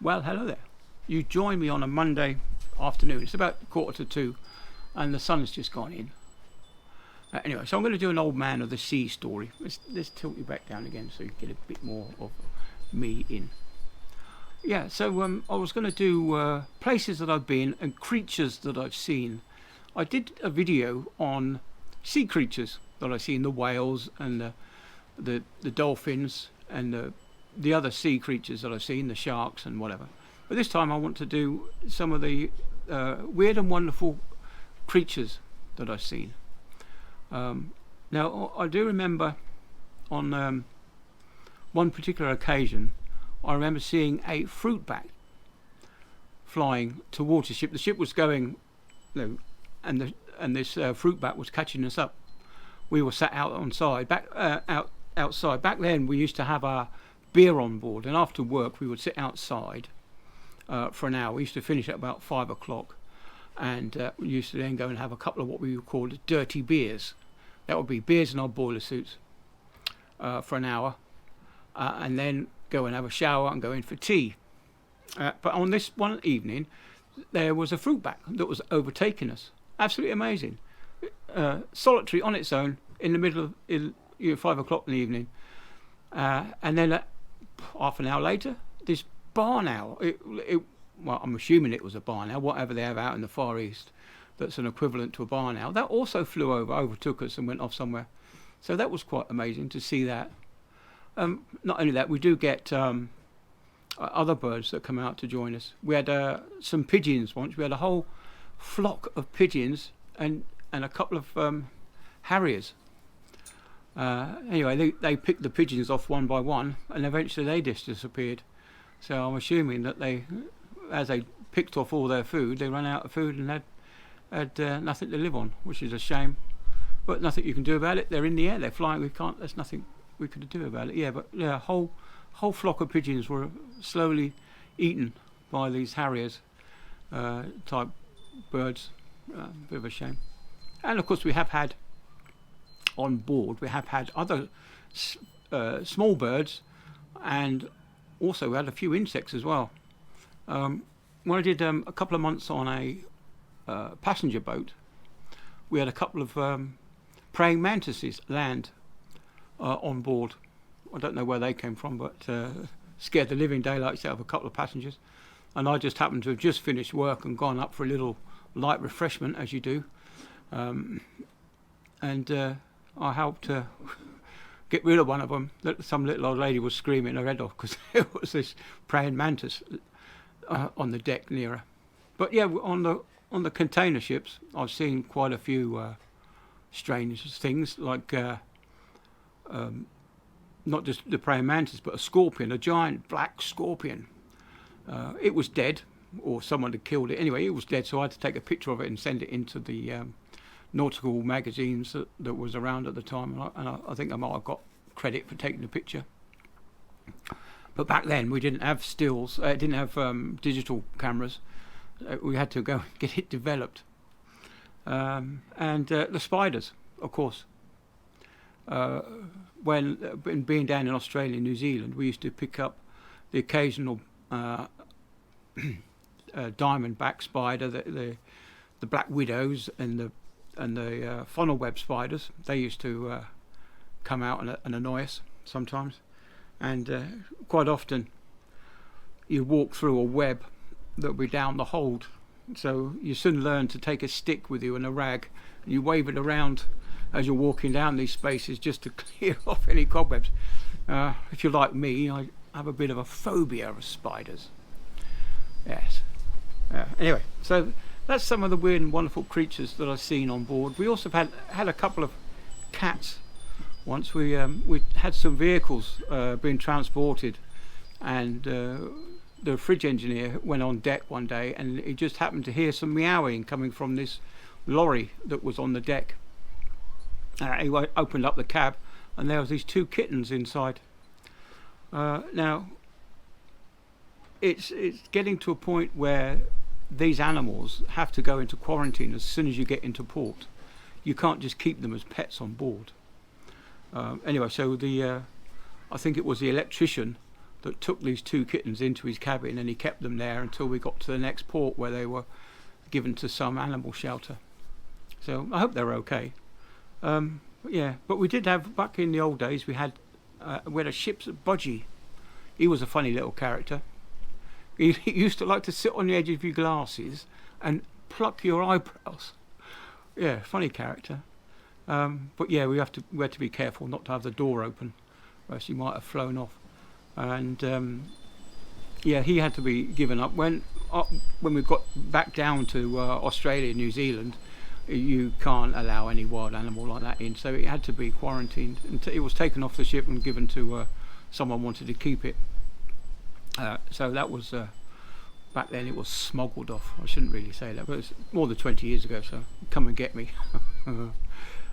Well, hello there. You join me on a Monday afternoon. It's about 1:45, and the sun's just gone in. Anyway, so I'm going to do an old man of the sea story. Let's tilt you back down again so you get a bit more of me in. Yeah, so I was going to do places that I've been and creatures that I've seen. I did a video on sea creatures that I've seen, the whales and the dolphins and the other sea creatures that I've seen, the sharks and whatever. But this time I want to do some of the weird and wonderful creatures that I've seen. Now, I do remember on one particular occasion, I remember seeing a fruit bat flying towards the ship. The ship was going, and this fruit bat was catching us up. We were sat out on side, outside. Back then, we used to have our beer on board, and after work, we would sit outside for an hour. We used to finish at about 5 o'clock, and we used to then go and have a couple of what we would call dirty beers. That would be beers in our boiler suits for an hour, and then go and have a shower and go in for tea. But on this one evening, there was a fruit bat that was overtaking us. Absolutely amazing. Solitary on its own in the middle of 5 o'clock in the evening. And then half an hour later, this barn owl, well, I'm assuming it was a barn owl, whatever they have out in the Far East, that's an equivalent to a barn owl, that also flew overtook us and went off somewhere. So that was quite amazing to see that. Not only that, we do get other birds that come out to join us. We had some pigeons once. We had a whole flock of pigeons and a couple of harriers. Anyway, they picked the pigeons off one by one, and eventually they just disappeared. So I'm assuming that as they picked off all their food, they ran out of food and had nothing to live on, which is a shame. But nothing you can do about it. They're in the air, they're flying. There's nothing we could do about it. Yeah, but yeah, a whole flock of pigeons were slowly eaten by these harriers type birds. Bit of a shame. And of course, we have had on board. We have had other small birds, and also we had a few insects as well. When I did a couple of months on a passenger boat, we had a couple of praying mantises land on board. I don't know where they came from, but scared the living daylights out of a couple of passengers. And I just happened to have just finished work and gone up for a little light refreshment, as you do. And I helped get rid of one of them. Some little old lady was screaming her head off because there was this praying mantis on the deck near her. But yeah, on the container ships, I've seen quite a few strange things, like not just the praying mantis, but a scorpion, a giant black scorpion. It was dead, or someone had killed it. Anyway, it was dead, so I had to take a picture of it and send it into the nautical magazines that was around at the time, and I think I might have got credit for taking the picture. But back then we didn't have stills, didn't have digital cameras. We had to go and get it developed. And the spiders, of course. When being down in Australia and New Zealand, we used to pick up the occasional diamondback spider, the black widows, and the funnel web spiders. They used to come out and annoy us sometimes, and quite often you walk through a web that would be down the hold. So you soon learn to take a stick with you and a rag, and you wave it around as you're walking down these spaces just to clear off any cobwebs. If you're like me, I have a bit of a phobia of spiders. Yes. Anyway, so that's some of the weird and wonderful creatures that I've seen on board. We also had a couple of cats once. We had some vehicles being transported, and the fridge engineer went on deck one day, and he just happened to hear some meowing coming from this lorry that was on the deck. He opened up the cab, and there was these two kittens inside. Now, it's getting to a point where these animals have to go into quarantine as soon as you get into port. You can't just keep them as pets on board. Anyway, so I think it was the electrician that took these 2 kittens into his cabin, and he kept them there until we got to the next port where they were given to some animal shelter. So I hope they're okay. But we did have, back in the old days, we had a ship's budgie. He was a funny little character. He used to like to sit on the edge of your glasses and pluck your eyebrows. Yeah, funny character. But yeah, we had to be careful not to have the door open, or else he might have flown off. And he had to be given up when we got back down to Australia, New Zealand. You can't allow any wild animal like that in, so it had to be quarantined. And it was taken off the ship and given to someone wanted to keep it. So that was back then. It was smuggled off. I shouldn't really say that, but it's more than 20 years ago. So come and get me.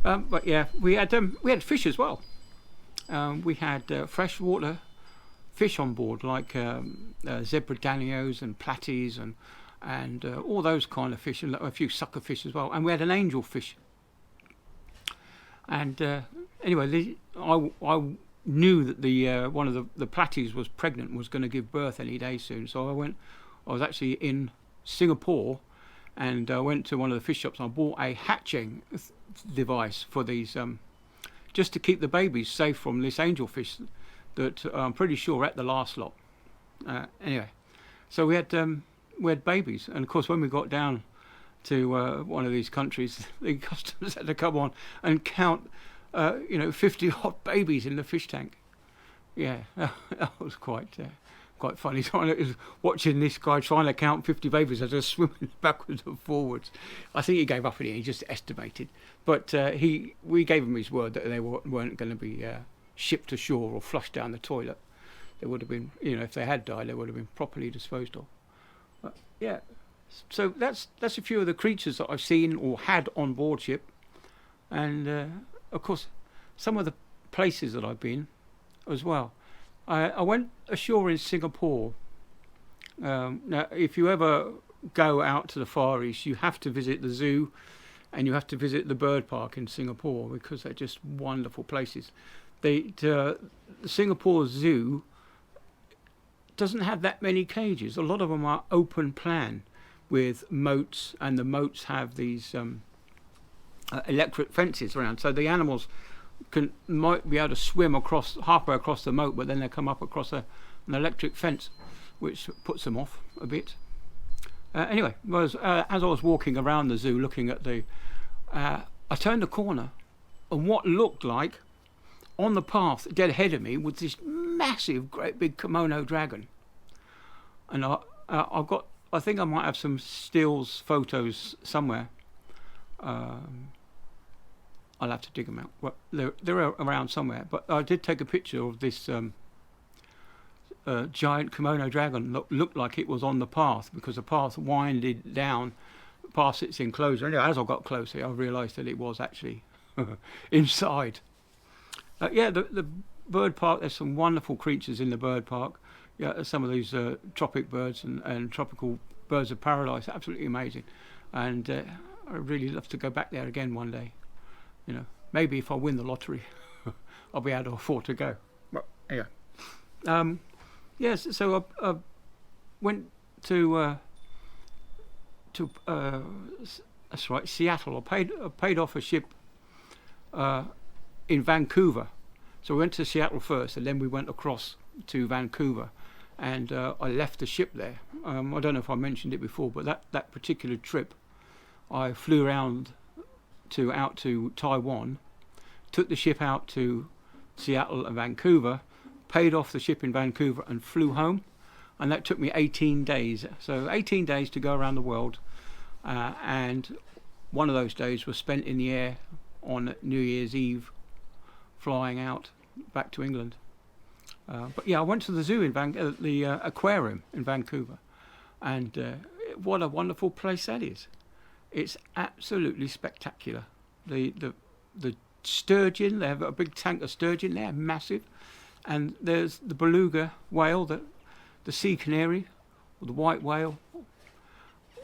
But yeah, we had fish as well. We had freshwater fish on board, like zebra danios and platies and all those kind of fish, and a few sucker fish as well. And we had an angel fish. And anyway, I knew that the one of the platies was pregnant, was going to give birth any day soon. So I was actually in Singapore, and I went to one of the fish shops and I bought a hatching device for these, just to keep the babies safe from this angelfish that I'm pretty sure at the last lot. Anyway, so we had babies, and of course when we got down to one of these countries, the customs had to come on and count 50 odd babies in the fish tank. Yeah, that was quite funny. Watching this guy trying to count 50 babies as they're swimming backwards and forwards. I think he gave up in the end. He just estimated, but we gave him his word that they weren't going to be shipped ashore or flushed down the toilet. They would have been, if they had died, they would have been properly disposed of. But yeah, so that's a few of the creatures that I've seen or had on board ship, and of course some of the places that I've been as well. I went ashore in Singapore. Now, if you ever go out to the Far East, you have to visit the zoo, and you have to visit the bird park in Singapore, because they're just wonderful places. The Singapore Zoo doesn't have that many cages. A lot of them are open plan with moats, and the moats have these electric fences around, so the animals might be able to swim halfway across the moat, but then they come up across an electric fence, which puts them off a bit. Anyway, as I was walking around the zoo looking at I turned the corner, and what looked like on the path dead ahead of me was this massive, great big kimono dragon. And I think I might have some stills, photos somewhere. I'll have to dig them out. Well, they're around somewhere. But I did take a picture of this giant kimono dragon. Looked like it was on the path, because the path winded down past its enclosure. Anyway, as I got closer, I realised that it was actually inside. The bird park. There's some wonderful creatures in the bird park. Yeah, some of these tropic birds and tropical birds of paradise. Absolutely amazing. And I'd really love to go back there again one day. Maybe if I win the lottery, I'll be able to afford to go. But anyway, yes. So I went to that's right, Seattle. I paid off a ship in Vancouver. So we went to Seattle first, and then we went across to Vancouver, and I left the ship there. I don't know if I mentioned it before, but that particular trip, I flew around out to Taiwan, took the ship out to Seattle and Vancouver, paid off the ship in Vancouver, and flew home. And that took me 18 days. So 18 days to go around the world, and one of those days was spent in the air on New Year's Eve, flying out back to England. But yeah, I went to the zoo the aquarium in Vancouver, and what a wonderful place that is. It's absolutely spectacular. The sturgeon, they have a big tank of sturgeon there, massive, and there's the beluga whale, the sea canary, or the white whale,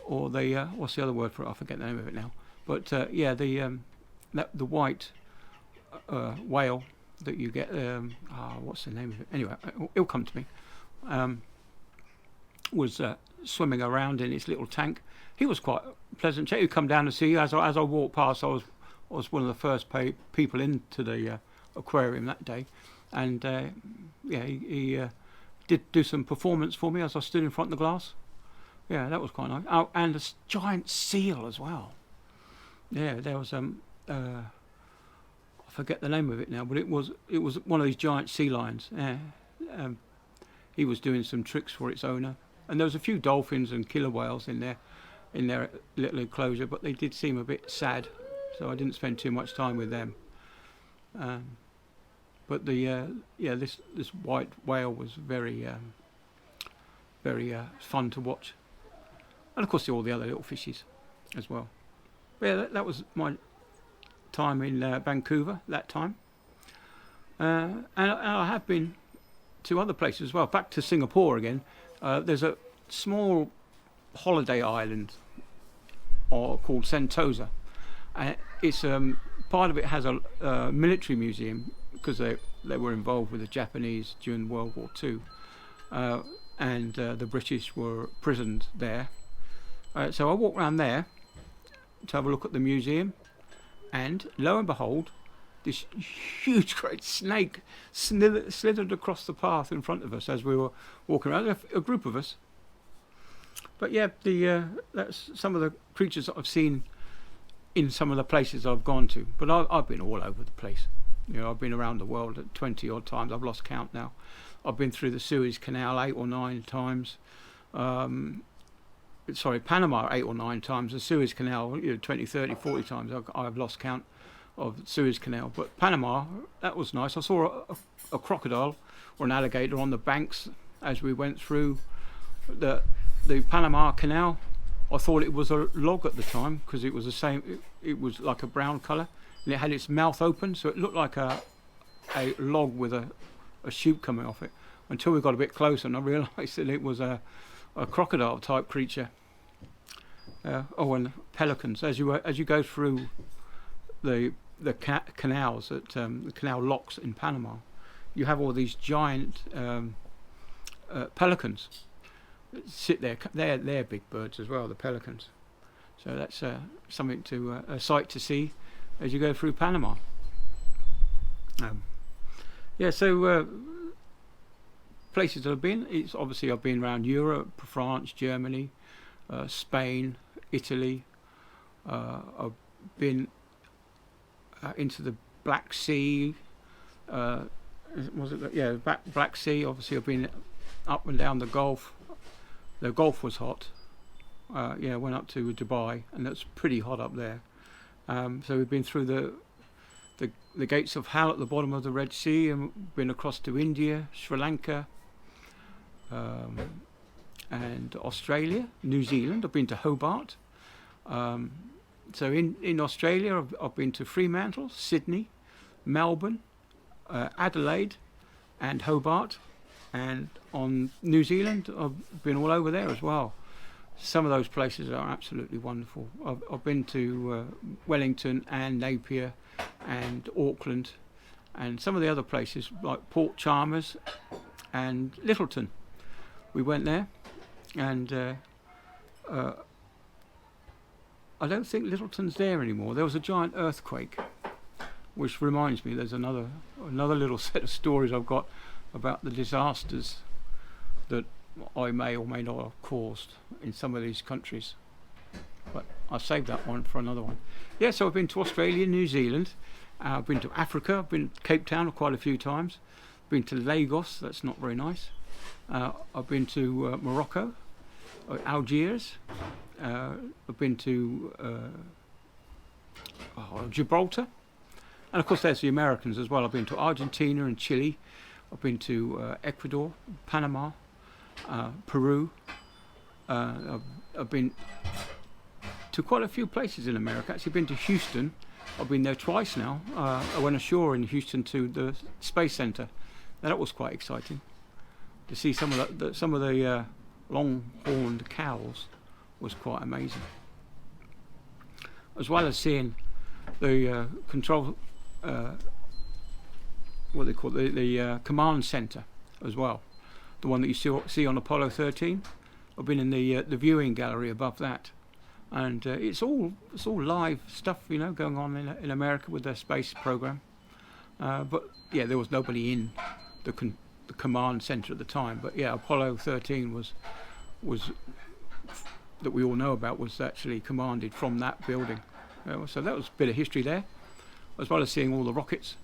or the what's the other word for it? I forget the name of it now. But the white whale that you get. What's the name of it? Anyway, it'll come to me. was swimming around in his little tank. He was quite a pleasant chap. He'd come down to see you. As I walked past, I was one of the first people into the aquarium that day, and he did do some performance for me as I stood in front of the glass. Yeah, that was quite nice. Oh, and a giant seal as well. Yeah, there was I forget the name of it now, but it was one of these giant sea lions. Yeah, he was doing some tricks for its owner, and there was a few dolphins and killer whales in their little enclosure, but they did seem a bit sad, so I didn't spend too much time with them. But this white whale was very fun to watch, and of course all the other little fishies as well. But yeah, that was my time in Vancouver that time, and I have been to other places as well. Back to Singapore again. There's a small holiday island called Sentosa. It's part of it has a military museum because they were involved with the Japanese during World War II, and the British were prisoned there. So I walked around there to have a look at the museum, and lo and behold, this huge great snake slithered across the path in front of us as we were walking around, a group of us. But yeah, that's some of the creatures that I've seen in some of the places I've gone to. But I've been all over the place. You know, I've been around the world at 20 odd times. I've lost count now. I've been through the Suez Canal 8 or 9 times. Panama 8 or 9 times. The Suez Canal, 20, 30, 40 times. I've lost count of the Suez Canal. But Panama, that was nice. I saw a crocodile or an alligator on the banks as we went through the Panama Canal. I thought it was a log at the time because it was the same. It was like a brown colour, and it had its mouth open, so it looked like a log with a shoot coming off it. Until we got a bit closer, and I realised that it was a crocodile type creature. And pelicans. As you go through the canals at the canal locks in Panama, you have all these giant pelicans sit there. They're big birds as well, the pelicans. So that's something a sight to see as you go through Panama. Places that I've been. It's obviously I've been around Europe, France, Germany, Spain, Italy. I've been into the Black Sea. Black Sea. Obviously, I've been up and down the Gulf. The Gulf was hot. Went up to Dubai, and that's pretty hot up there. So we've been through the gates of Hell at the bottom of the Red Sea, and been across to India, Sri Lanka, and Australia, New Zealand. I've been to Hobart. So in Australia, I've been to Fremantle, Sydney, Melbourne, Adelaide, and Hobart. And on New Zealand, I've been all over there as well. Some of those places are absolutely wonderful. I've been to Wellington and Napier and Auckland, and some of the other places like Port Chalmers and Lyttelton. We went there, and I don't think Lyttelton's there anymore. There was a giant earthquake, which reminds me there's another little set of stories I've got about the disasters that I may or may not have caused in some of these countries. But I'll save that one for another one. Yeah, so I've been to Australia, New Zealand. I've been to Africa. I've been to Cape Town quite a few times. Been to Lagos. That's not very nice. I've been to Morocco, Algiers. I've been to Gibraltar. And of course there's the Americans as well. I've been to Argentina and Chile. I've been to Ecuador, Panama, Peru. I've been to quite a few places in America. Actually been to Houston. I've been there twice now. I went ashore in Houston to the Space Center. Now, that was quite exciting to see some of the long-horned cows. Was quite amazing, as well as seeing the control, what they call the command center as well. the one that you see on Apollo 13. I've been in the viewing gallery above that, and it's all live stuff, you know, going on in America with their space program. But yeah, there was nobody in the command center at the time. But yeah, Apollo 13 was that we all know about, was actually commanded from that building. So that was a bit of history there, as well as seeing all the rockets.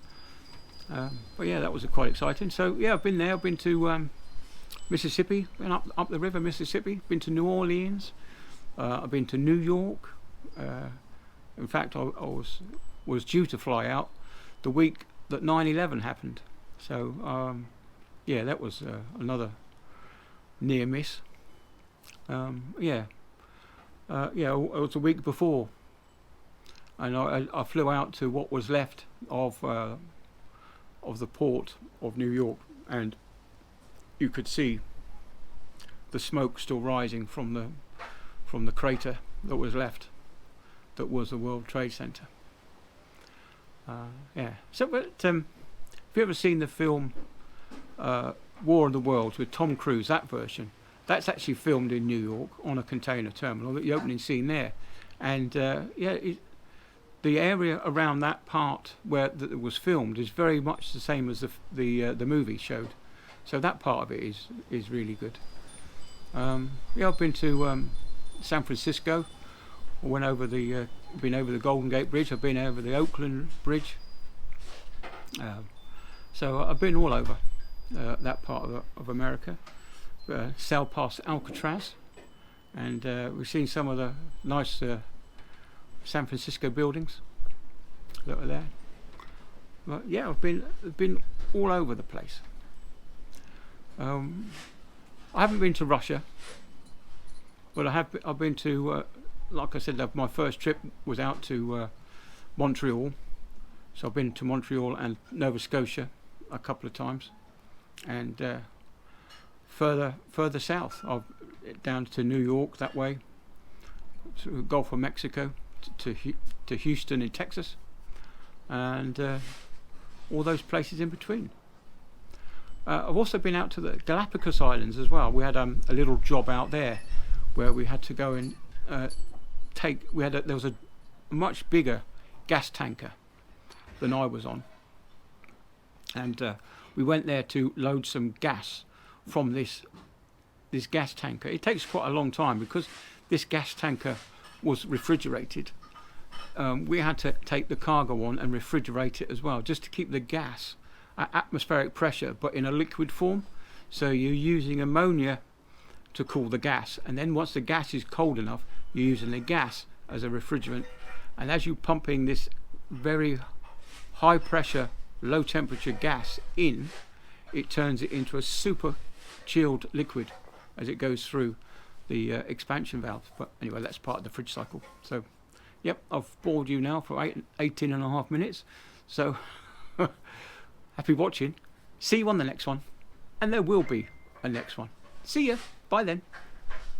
But yeah, that was quite exciting. So yeah, I've been there. I've been to Mississippi, been up the river Mississippi. Been to New Orleans. I've been to New York. In fact, I was due to fly out the week that 9/11 happened. So yeah, that was another near miss. Yeah, it was a week before, and I flew out to what was left of the port of New York, and you could see the smoke still rising from the crater that was left, that was the World Trade Center. Yeah. So, but have you ever seen the film War of the Worlds with Tom Cruise? That version. That's actually filmed in New York on a container terminal. The opening scene there, and the area around that part where it was filmed is very much the same as the movie showed. So that part of it is really good. Yeah, I've been to San Francisco. I went over been over the Golden Gate Bridge. I've been over the Oakland Bridge. So I've been all over that part of America. Sailed past Alcatraz, and we've seen some of the nice San Francisco buildings that are there. But yeah, I've been all over the place. I haven't been to Russia, but I've been to, like I said, my first trip was out to Montreal. So I've been to Montreal and Nova Scotia a couple of times, and further south, down to New York that way, to Gulf of Mexico, to Houston in Texas, and all those places in between. I've also been out to the Galapagos Islands as well. We had a little job out there where we had to go and there was a much bigger gas tanker than I was on, and we went there to load some gas from this gas tanker. It takes quite a long time because this gas tanker was refrigerated. We had to take the cargo on and refrigerate it as well, just to keep the gas at atmospheric pressure, but in a liquid form. So you're using ammonia to cool the gas, and then once the gas is cold enough, you're using the gas as a refrigerant. And as you're pumping this very high pressure, low temperature gas in, it turns it into a super chilled liquid as it goes through the expansion valves. But anyway, that's part of the fridge cycle. So yep, I've bored you now for 18 and a half minutes, so happy watching. See you on the next one, and there will be a next one. See ya. Bye then.